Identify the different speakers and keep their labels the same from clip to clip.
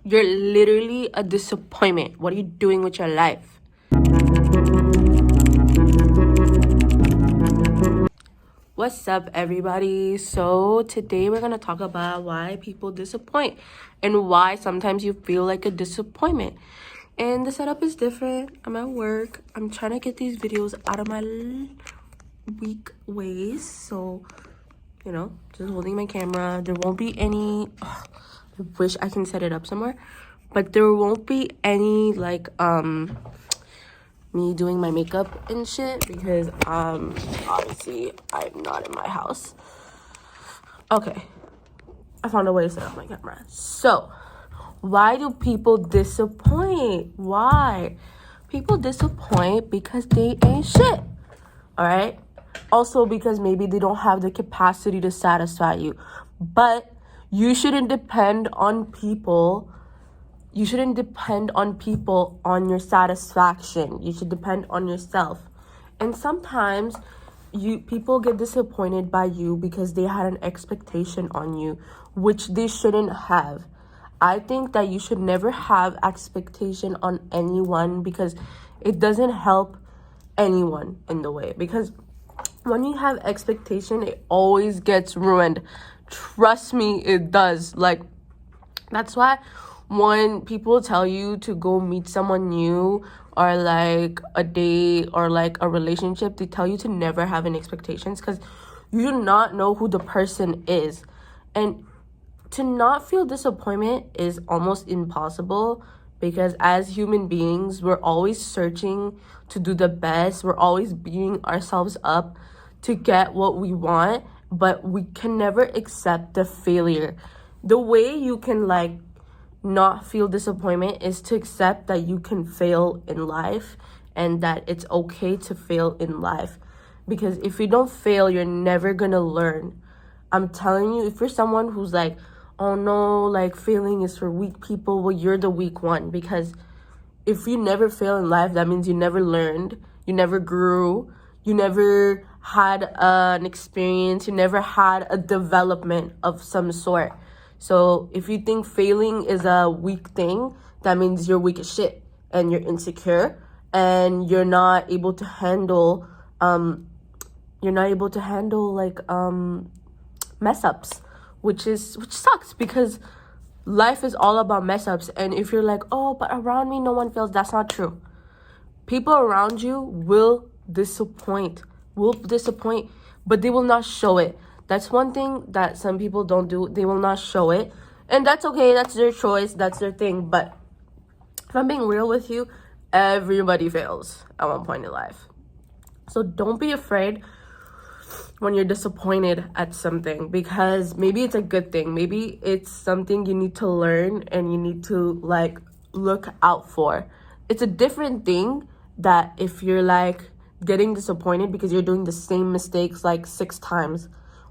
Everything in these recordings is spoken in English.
Speaker 1: You're literally a disappointment. What are you doing with your life? What's up, everybody? So today we're gonna talk about why people disappoint and why sometimes you feel like a disappointment. And the setup is different. I'm at work. I'm trying to get these videos out of my weak ways. So, just holding my camera. There won't be any... I wish I can set it up somewhere. But there won't be any, me doing my makeup and shit because obviously I'm not in my house. Okay, I found a way to set up my camera. So why do people disappoint? Why? People disappoint because they ain't shit. All right, also because maybe they don't have the capacity to satisfy you. But you shouldn't depend on people. You shouldn't depend on people on your satisfaction. You should depend on yourself. And sometimes people get disappointed by you because they had an expectation on you, which they shouldn't have. I think that you should never have expectation on anyone because it doesn't help anyone in the way. Because when you have expectation, it always gets ruined. Trust me, it does. That's why when people tell you to go meet someone new or like a date or like a relationship, they tell you to never have any expectations because you do not know who the person is. And to not feel disappointment is almost impossible because as human beings, we're always searching to do the best. We're always beating ourselves up to get what we want, but we can never accept the failure. The way you can not feel disappointment is to accept that you can fail in life and that it's okay to fail in life. Because if you don't fail, you're never gonna learn. I'm telling you, if you're someone who's like, oh no, failing is for weak people, well, you're the weak one. Because if you never fail in life, that means you never learned, you never grew, you never had an experience, you never had a development of some sort. So if you think failing is a weak thing, that means you're weak as shit and you're insecure and you're not able to handle mess ups, which sucks because life is all about mess ups. And if you're like, oh, but around me no one fails, that's not true. People around you will disappoint, but they will not show it. That's one thing that some people don't do. They will not show it. And that's okay. That's their choice. That's their thing. But if I'm being real with you, everybody fails at one point in life. So don't be afraid when you're disappointed at something because maybe it's a good thing. Maybe it's something you need to learn and you need to look out for. It's a different thing that if you're getting disappointed because you're doing the same mistakes 6 times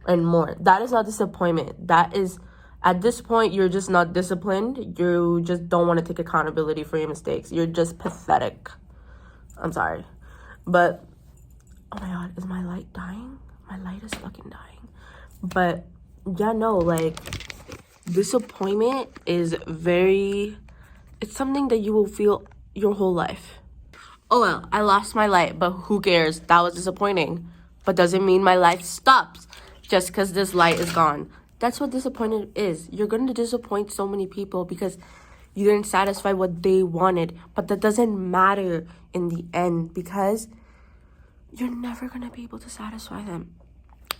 Speaker 1: and more. That is not disappointment. That is, at this point, you're just not disciplined. You just don't want to take accountability for your mistakes. You're just pathetic. I'm sorry. But, oh my God, is my light dying? My light is fucking dying. But, yeah, no, disappointment is it's something that you will feel your whole life. Oh well, I lost my light, but who cares? That was disappointing. But doesn't mean my life stops just because this light is gone. That's what disappointment is. You're going to disappoint so many people because you didn't satisfy what they wanted. But that doesn't matter in the end because you're never going to be able to satisfy them.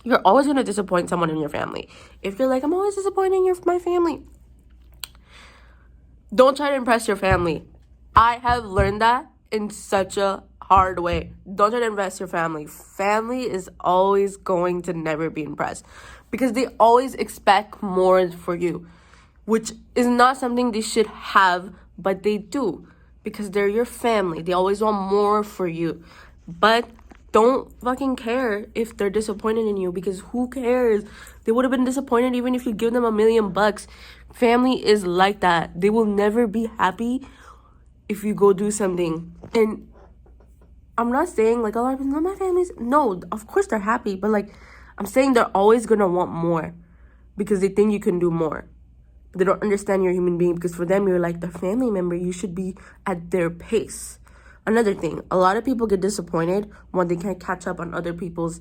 Speaker 1: You're always going to disappoint someone in your family. If you're like, I'm always disappointing my family, don't try to impress your family. I have learned that in such a hard way. Don't try to impress your family. Family is always going to never be impressed because they always expect more for you, which is not something they should have, but they do because they're your family. They always want more for you. But don't fucking care if they're disappointed in you because who cares? They would have been disappointed even if you give them $1 million. Family is like that. They will never be happy if you go do something. And I'm not saying a lot of people, my family's, no, of course they're happy, but I'm saying they're always gonna want more because they think you can do more. They don't understand you're a human being because for them, you're like their family member. You should be at their pace. Another thing, a lot of people get disappointed when they can't catch up on other people's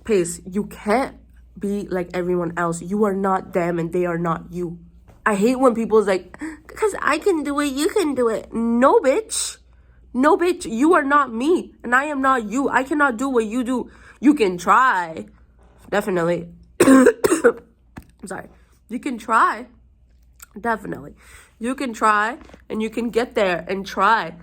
Speaker 1: pace. You can't be like everyone else. You are not them and they are not you. I hate when people's like, because I can do it, you can do it. No, bitch. No, bitch. You are not me and I am not you. I cannot do what you do. You can try. Definitely. I'm sorry. You can try. Definitely. You can try and you can get there and try.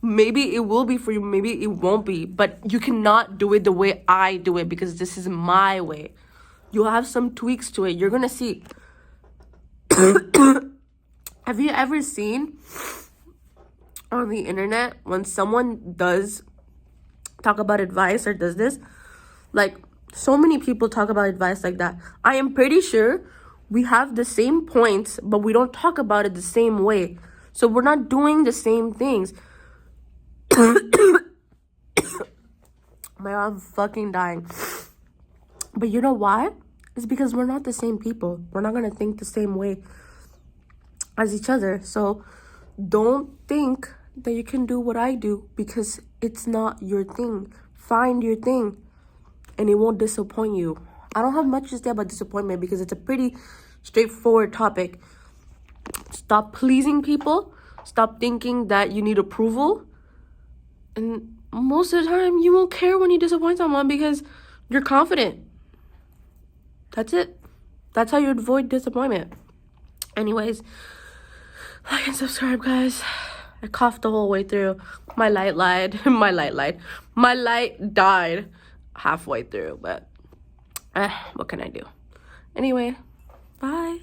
Speaker 1: Maybe it will be for you. Maybe it won't be. But you cannot do it the way I do it because this is my way. You'll have some tweaks to it. You're going to see. Have you ever seen on the internet when someone does talk about advice or does this? Like, so many people talk about advice like that. I am pretty sure we have the same points, but we don't talk about it the same way. So we're not doing the same things. My God, I'm fucking dying. But you know why? It's because we're not the same people. We're not going to think the same way as each other. So don't think that you can do what I do because it's not your thing. Find your thing and it won't disappoint you. I don't have much to say about disappointment because it's a pretty straightforward topic. Stop pleasing people. Stop thinking that you need approval. And most of the time, you won't care when you disappoint someone because you're confident. That's it. That's how you avoid disappointment. Anyways, like and subscribe, guys. I coughed the whole way through. My light lied. My light died halfway through, but what can I do? Anyway, bye.